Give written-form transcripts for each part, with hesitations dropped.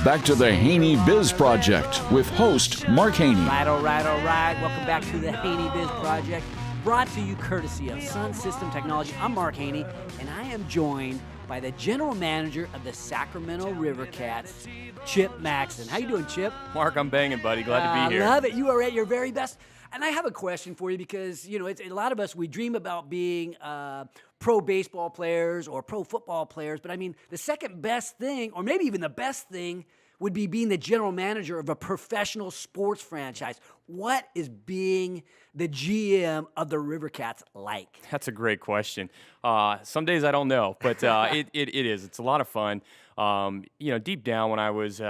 back to the HaneyBiz Project with host Mark Haney. All right. Welcome back to the HaneyBiz Project, brought to you courtesy of Sun System Technology. I'm Mark Haney, and I am joined by the general manager of the Sacramento River Cats, Chip Maxson. How you doing, Chip? Mark, I'm banging, buddy. Glad to be here. I love it. You are at your very best. And I have a question for you because, you know, it's a lot of us, we dream about being pro baseball players or pro football players. But I mean, the second best thing, or maybe even the best thing, would be being the general manager of a professional sports franchise. What is being the GM of the River Cats like? That's a great question. Some days I don't know, but it is. It's a lot of fun. You know, deep down when I was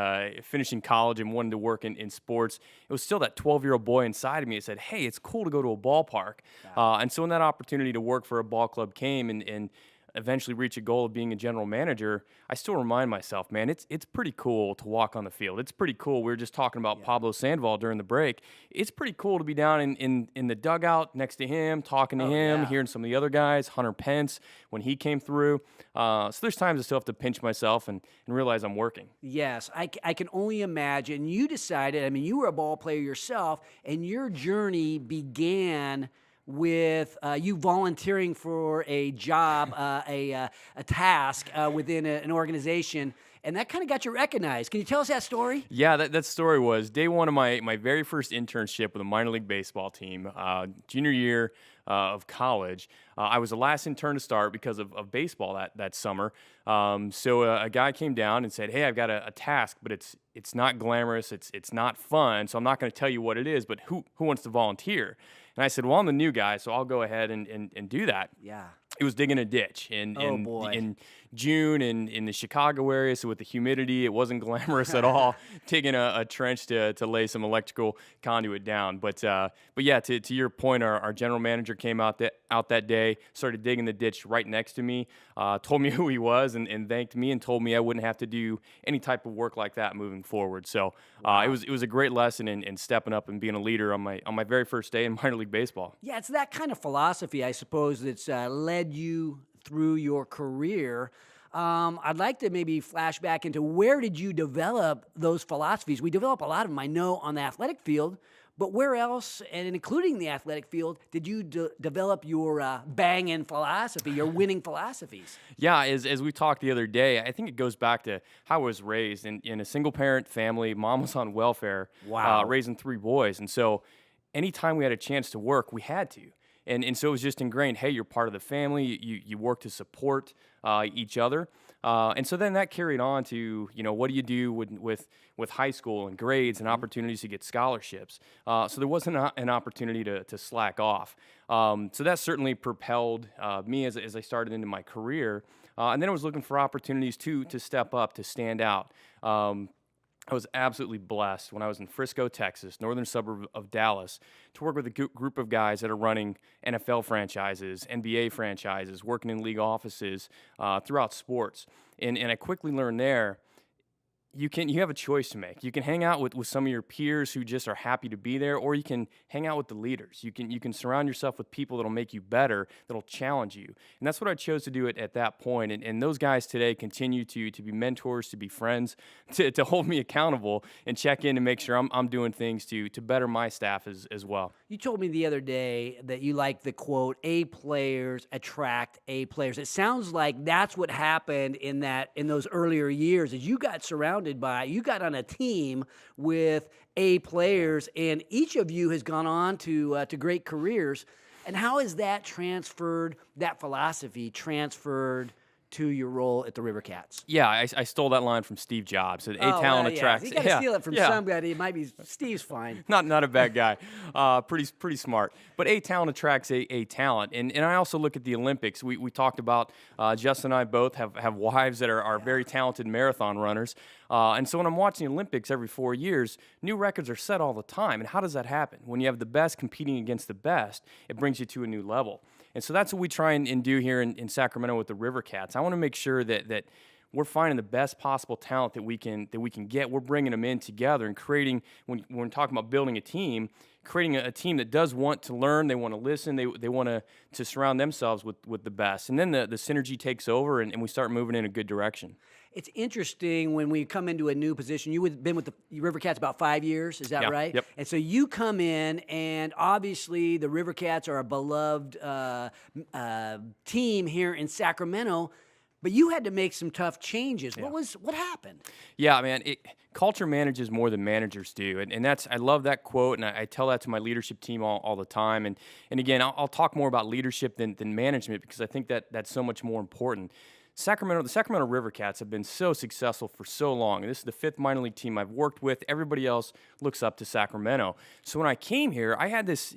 finishing college and wanted to work in sports, it was still that 12-year-old boy inside of me that said, hey, it's cool to go to a ballpark. And so when that opportunity to work for a ball club came and eventually reach a goal of being a general manager, I still remind myself, man, it's pretty cool to walk on the field. It's pretty cool. We were just talking about Pablo Sandoval during the break. It's pretty cool to be down in the dugout next to him, talking to him, hearing some of the other guys, Hunter Pence, when he came through. So there's times I still have to pinch myself and realize I'm working. Yes, I can only imagine. You decided, I mean, you were a ball player yourself, and your journey began with you volunteering for a job, a task within an organization, and that kind of got you recognized. Can you tell us that story? Yeah, that story was day one of my very first internship with a minor league baseball team, junior year of college. I was the last intern to start because of baseball that summer. So a guy came down and said, hey, I've got a task, but it's not glamorous, it's not fun, so I'm not going to tell you what it is, but who wants to volunteer? And I said, well, I'm the new guy, so I'll go ahead and do that. Yeah. It was digging a ditch in June in the Chicago area, so with the humidity, it wasn't glamorous at all, digging a trench to lay some electrical conduit down. But yeah, to your point, our general manager came out that day, started digging the ditch right next to me, told me who he was and thanked me and told me I wouldn't have to do any type of work like that moving forward. So it was a great lesson in stepping up and being a leader on my very first day in minor league baseball. Yeah, it's that kind of philosophy, I suppose, that's led you through your career. I'd like to maybe flash back into where did you develop those philosophies? We develop a lot of them, I know, on the athletic field, but where else, and including the athletic field, did you develop your banging philosophy, your winning philosophies? Yeah, as we talked the other day, I think it goes back to how I was raised in a single-parent family. Mom was on welfare, raising 3 boys, and so anytime we had a chance to work, we had to. And so it was just ingrained, hey, you're part of the family, you work to support each other. And so then that carried on to, you know, what do you do with high school and grades and opportunities to get scholarships? So there wasn't an opportunity to slack off. So that certainly propelled me as I started into my career. And then I was looking for opportunities, too, to step up, to stand out. I was absolutely blessed when I was in Frisco, Texas, northern suburb of Dallas, to work with a group of guys that are running NFL franchises, NBA franchises, working in league offices throughout sports. And I quickly learned there, you have a choice to make. You can hang out with some of your peers who just are happy to be there, or you can hang out with the leaders. You can surround yourself with people that'll make you better, that'll challenge you. And that's what I chose to do at that point. And those guys today continue to be mentors, to be friends, to hold me accountable and check in and make sure I'm doing things to better my staff as well. You told me the other day that you like the quote, A players attract A players. It sounds like that's what happened in those earlier years as you got surrounded by, you got on a team with A players, and each of you has gone on to great careers. And how has that philosophy transferred to your role at the River Cats? Yeah, I stole that line from Steve Jobs. Talent attracts. You got to steal it from somebody. It might be Steve's fine. Not a bad guy. Pretty smart. But a talent attracts a talent. And I also look at the Olympics. We talked about Justin and I both have wives that are very talented marathon runners. And so when I'm watching the Olympics every 4 years, new records are set all the time. And how does that happen? When you have the best competing against the best, it brings you to a new level. And so that's what we try and do here in Sacramento with the River Cats. I want to make sure that we're finding the best possible talent that we can get. We're bringing them in together and creating, when we're talking about building a team, creating a team that does want to learn, they want to listen, they want to surround themselves with the best. And then the synergy takes over, and we start moving in a good direction. It's interesting when we come into a new position. You've been with the River Cats about 5 years, is that right? Yep. And so you come in, and obviously the River Cats are a beloved team here in Sacramento, but you had to make some tough changes. Yeah. What happened? Yeah, man, culture manages more than managers do. And I love that quote, and I tell that to my leadership team all the time. And again, I'll talk more about leadership than management, because I think that's so much more important. The Sacramento River Cats have been so successful for so long. And this is the 5th minor league team I've worked with. Everybody else looks up to Sacramento. So when I came here, I had this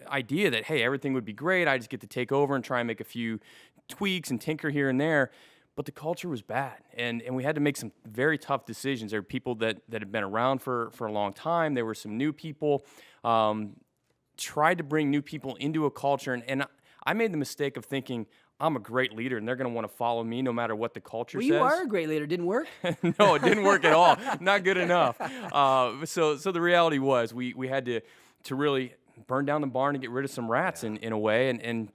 idea that, hey, everything would be great. I just get to take over and try and make a few tweaks and tinker here and there. But the culture was bad, and we had to make some very tough decisions. There were people that had been around for a long time. There were some new people. Tried to bring new people into a culture, and I made the mistake of thinking, I'm a great leader, and they're going to want to follow me no matter what the culture says. Well, you are a great leader. Didn't work? No, it didn't work at all. Not good enough. So the reality was we had to really burn down the barn and get rid of some rats in a way. And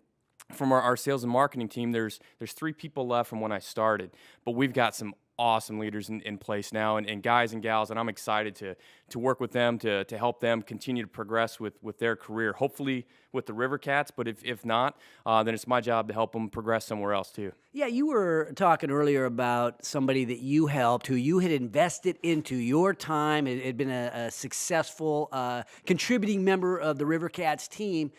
from our sales and marketing team, there's 3 people left from when I started. But we've got some awesome leaders in place now, and guys and gals, and I'm excited to work with them to help them continue to progress with their career, hopefully with the River Cats, but if not, then it's my job to help them progress somewhere else too. Yeah, you were talking earlier about somebody that you helped, who you had invested into your time. It had been a successful contributing member of the River Cats team,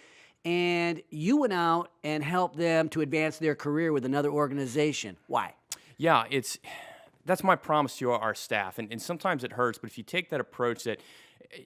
and you went out and helped them to advance their career with another organization. Why? Yeah, that's my promise to our staff, and sometimes it hurts, but if you take that approach that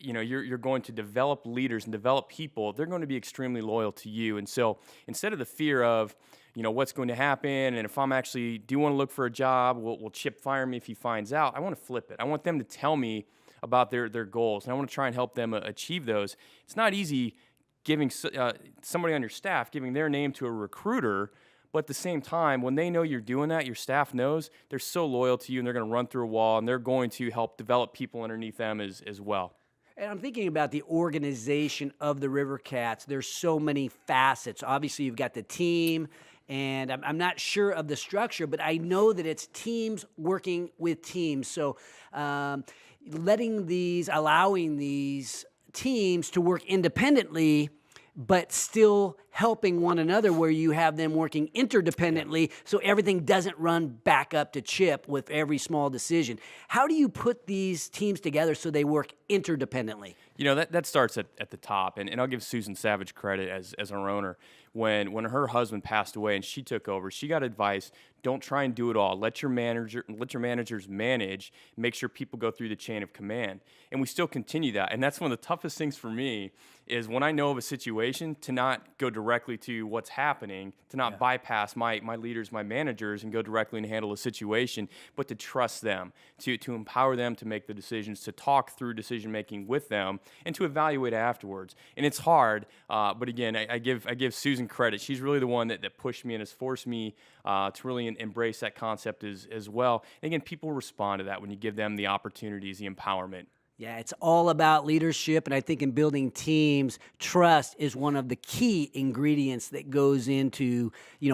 you're going to develop leaders and develop people, they're going to be extremely loyal to you. And so instead of the fear of what's going to happen, and if I'm actually do want to look for a job, will Chip fire me if he finds out, I want to flip it. I want them to tell me about their goals, and I want to try and help them achieve those. It's not easy giving somebody on your staff, giving their name to a recruiter. But at the same time, when they know you're doing that, your staff knows, they're so loyal to you, and they're going to run through a wall, and they're going to help develop people underneath them as well. And I'm thinking about the organization of the River Cats. There's so many facets. Obviously, you've got the team, and I'm not sure of the structure, but I know that it's teams working with teams. So allowing these teams to work independently, but still helping one another, where you have them working interdependently, so everything doesn't run back up to Chip with every small decision. How do you put these teams together so they work interdependently? That starts at the top, and I'll give Susan Savage credit as our owner. When her husband passed away and she took over, she got advice: don't try and do it all. Let your managers manage. Make sure people go through the chain of command. And we still continue that. And that's one of the toughest things for me, is when I know of a situation, to not go directly to what's happening, to not bypass my leaders, my managers, and go directly and handle a situation, but to trust them, to empower them to make the decisions, to talk through decision making with them, and to evaluate afterwards. And it's hard, but again, I give Susan credit. She's really the one that pushed me and has forced me to really embrace that concept as well. And again, people respond to that when you give them the opportunities, the empowerment. Yeah, it's all about leadership, and I think in building teams, trust is one of the key ingredients that goes into,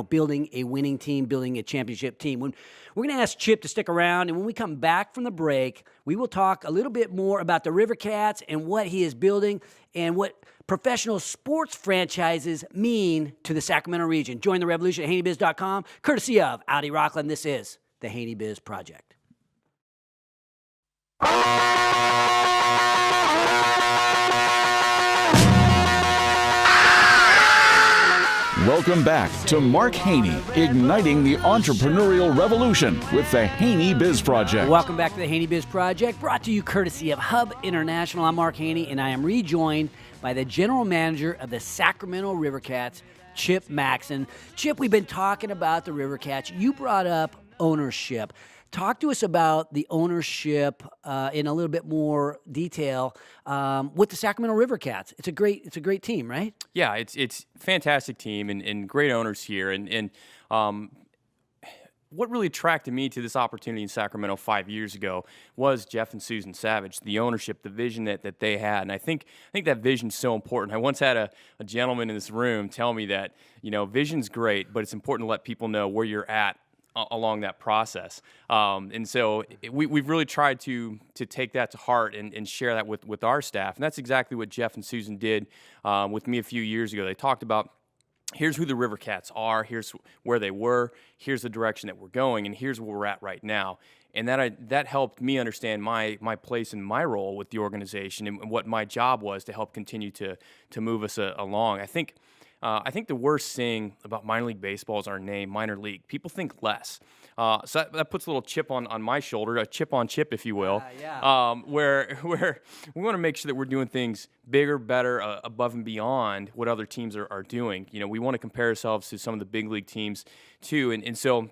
building a winning team, building a championship team. We're going to ask Chip to stick around, and when we come back from the break, we will talk a little bit more about the River Cats and what he is building and what professional sports franchises mean to the Sacramento region. Join the revolution at HaneyBiz.com, courtesy of Audi Rockland. This is the HaneyBiz Project. Welcome back to Mark Haney, igniting the entrepreneurial revolution with the HaneyBiz Project. Welcome back to the HaneyBiz Project, brought to you courtesy of Hub International. I'm Mark Haney, and I am rejoined by the general manager of the Sacramento River Cats, Chip Maxson. Chip, we've been talking about the River Cats. You brought up ownership. Talk to us about the ownership in a little bit more detail with the Sacramento River Cats. It's a great team, right? Yeah, it's a fantastic team and great owners here. And what really attracted me to this opportunity in Sacramento 5 years ago was Jeff and Susan Savage, the ownership, the vision that they had. And I think that vision's so important. I once had a gentleman in this room tell me that, vision's great, but it's important to let people know where you're at along that process. And so we've really tried to take that to heart and share that with our staff. And that's exactly what Jeff and Susan did with me a few years ago. They talked about, here's who the River Cats are, here's where they were, here's the direction that we're going, and here's where we're at right now. And that helped me understand my place and my role with the organization and what my job was to help continue to move us along. I think the worst thing about minor league baseball is our name, minor league. People think less. So that puts a little chip on my shoulder, a chip on chip, if you will, where we want to make sure that we're doing things bigger, better, above and beyond what other teams are doing. We want to compare ourselves to some of the big league teams too. And so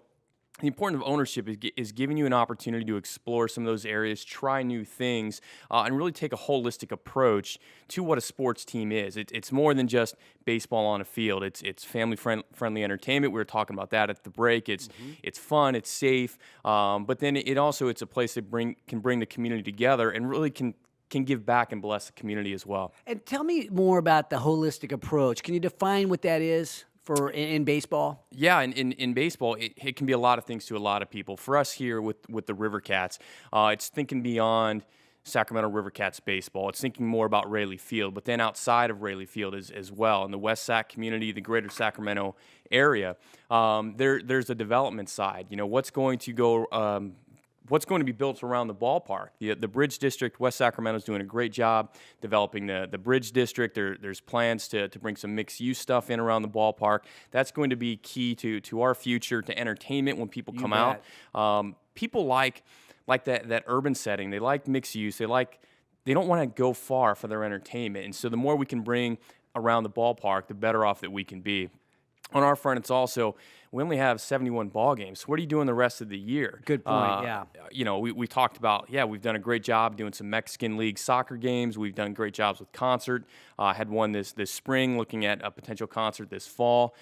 the importance of ownership is giving you an opportunity to explore some of those areas, try new things, and really take a holistic approach to what a sports team is. It's more than just baseball on a field. It's family-friendly entertainment. We were talking about that at the break. It's fun, it's safe, but then it's a place that can bring the community together and really can give back and bless the community as well. And tell me more about the holistic approach. Can you define what that is in baseball? Yeah, in baseball, it can be a lot of things to a lot of people. For us here with the River Cats, it's thinking beyond Sacramento River Cats baseball. It's thinking more about Raley Field, but then outside of Raley Field as well, in the West Sac community, the greater Sacramento area, there's a development side. What's going to be built around the ballpark? The Bridge District, West Sacramento is doing a great job developing the Bridge District. There's plans to bring some mixed-use stuff in around the ballpark. That's going to be key to our future, to entertainment when people come out. People like that urban setting. They like mixed use. They don't want to go far for their entertainment. And so the more we can bring around the ballpark, the better off that we can be. On our front, it's also, we only have 71 ball games. What are you doing the rest of the year? Good point, yeah. We talked about, we've done a great job doing some Mexican League soccer games. We've done great jobs with concert. Had one this spring, looking at a potential concert this fall.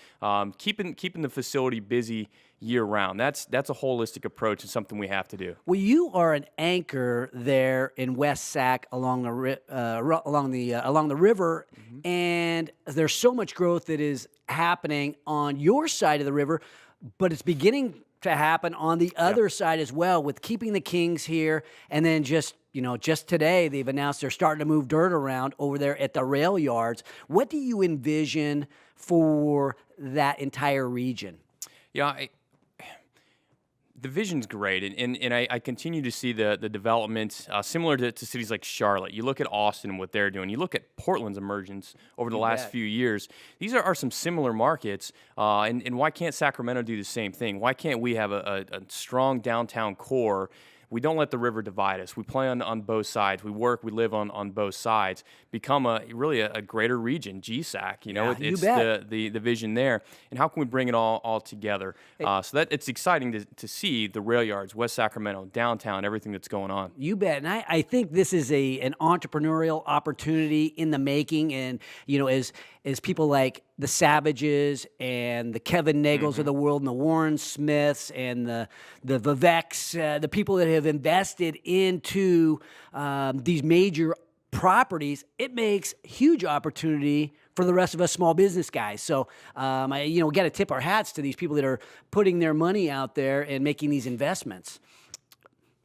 Keeping the facility busy year-round. That's a holistic approach and something we have to do. Well, you are an anchor there in West Sac along the river, and there's so much growth that is happening on your side of the river, but it's beginning to happen on the other side as well, with keeping the Kings here, and then just today they've announced they're starting to move dirt around over there at the rail yards. What do you envision for that entire region? Yeah, the vision's great, and I continue to see the development similar to cities like Charlotte. You look at Austin and what they're doing. You look at Portland's emergence over the last few years. These are some similar markets, and why can't Sacramento do the same thing? Why can't we have a strong downtown core? We don't let the river divide us. We play on both sides. We work, we live on both sides. Become really a greater region, GSAC. It's the vision there. And how can we bring it all together? So that it's exciting to see the rail yards, West Sacramento, downtown, everything that's going on. You bet. And I think this is an entrepreneurial opportunity in the making. And as people like the Savages and the Kevin Nagels of the world, and the Warren Smiths and the Viveks, the people that have invested into these major properties, it makes huge opportunity for the rest of us small business guys. So, we got to tip our hats to these people that are putting their money out there and making these investments.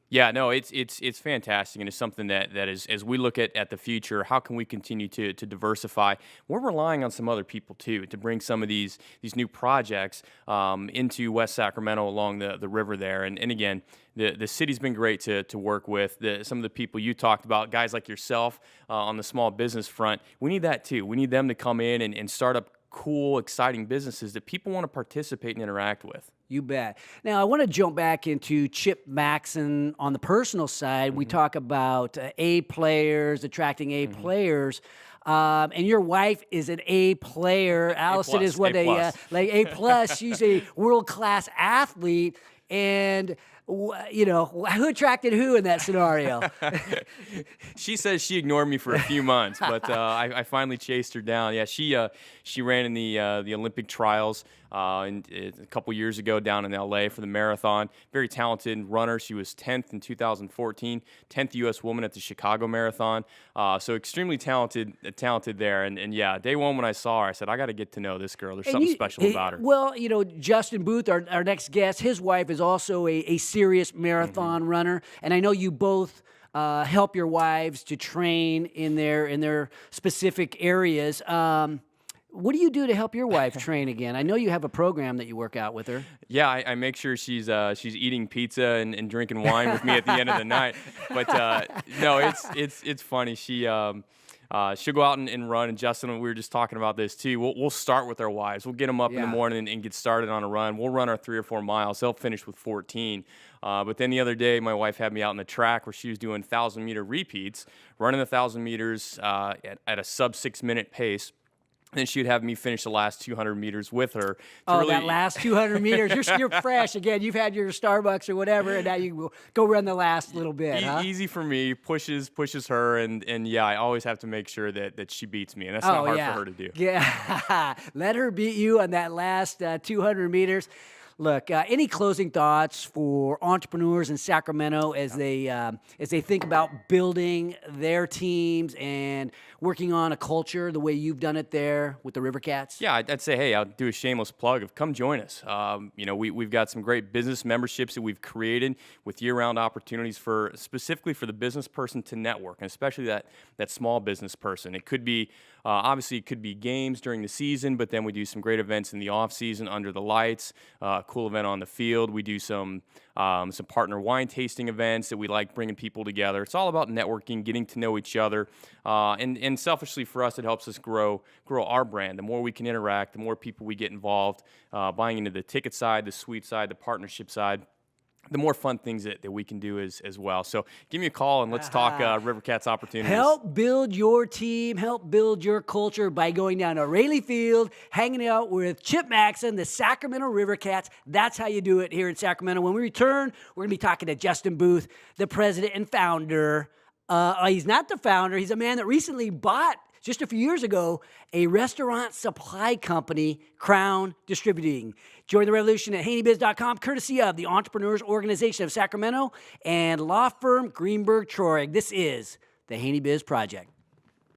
Yeah, no, it's fantastic, and it's something that is, as we look at the future, how can we continue to diversify? We're relying on some other people too to bring some of these new projects into West Sacramento along the river there. And again, the city's been great to work with. Some of the people you talked about, guys like yourself on the small business front, we need that too. We need them to come in and start up cool, exciting businesses that people want to participate and interact with. You bet. Now, I want to jump back into Chip Maxon on the personal side. We talk about A players, attracting A players. And your wife is an A player. Allison is what A+. She's a world-class athlete. And who attracted who in that scenario? She says she ignored me for a few months, but I finally chased her down. Yeah, she ran in the Olympic trials a couple years ago down in LA for the marathon. Very talented runner. She was 10th in 2014, 10th U.S. woman at the Chicago Marathon. So extremely talented there. And yeah, day one when I saw her, I said, I got to get to know this girl. There's something special about her. Well, Justin Booth, our next guest, his wife is also a serious marathon runner, and I know you both help your wives to train in their specific areas. What do you do to help your wife train again? I know you have a program that you work out with her. Yeah, I make sure she's eating pizza and drinking wine with me at the end of the night. But no, it's funny. She'll go out and run. And Justin, we were just talking about this too. We'll start with our wives. We'll get them up in the morning and get started on a run. We'll run our 3 or 4 miles. They'll finish with 14. But then the other day, my wife had me out in the track where she was doing 1,000-meter repeats, running the 1,000 meters at a sub 6-minute pace. And she would have me finish the last 200 meters with her. That last 200 meters. You're fresh. Again, you've had your Starbucks or whatever, and now you go run the last little bit. Easy for me. Pushes her. And yeah, I always have to make sure that she beats me. And that's not hard for her to do. Yeah. Let her beat you on that last 200 meters. Look, any closing thoughts for entrepreneurs in Sacramento as they think about building their teams and working on a culture the way you've done it there with the River Cats? Yeah, I'd say, hey, I'll do a shameless plug of come join us. We've got some great business memberships that we've created with year-round opportunities specifically for the business person to network, and especially that small business person. It could be obviously it could be games during the season, but then we do some great events in the off season under the lights. Cool event on the field. We do some partner wine tasting events that we like bringing people together. It's all about networking, getting to know each other, and selfishly for us, it helps us grow our brand. The more we can interact, the more people we get involved, buying into the ticket side, the suite side, the partnership side, the more fun things that we can do as well. So give me a call and let's talk River Cats opportunities. Help build your team, help build your culture by going down to Raley Field, hanging out with Chip Maxson, the Sacramento River Cats. That's how you do it here in Sacramento. When we return, we're going to be talking to Justin Booth, the president and founder. He's not the founder. He's a man that recently bought, just a few years ago, a restaurant supply company, Crown Distributing. Join the revolution at HaneyBiz.com, courtesy of the Entrepreneurs Organization of Sacramento and law firm Greenberg Traurig. This is the HaneyBiz Project.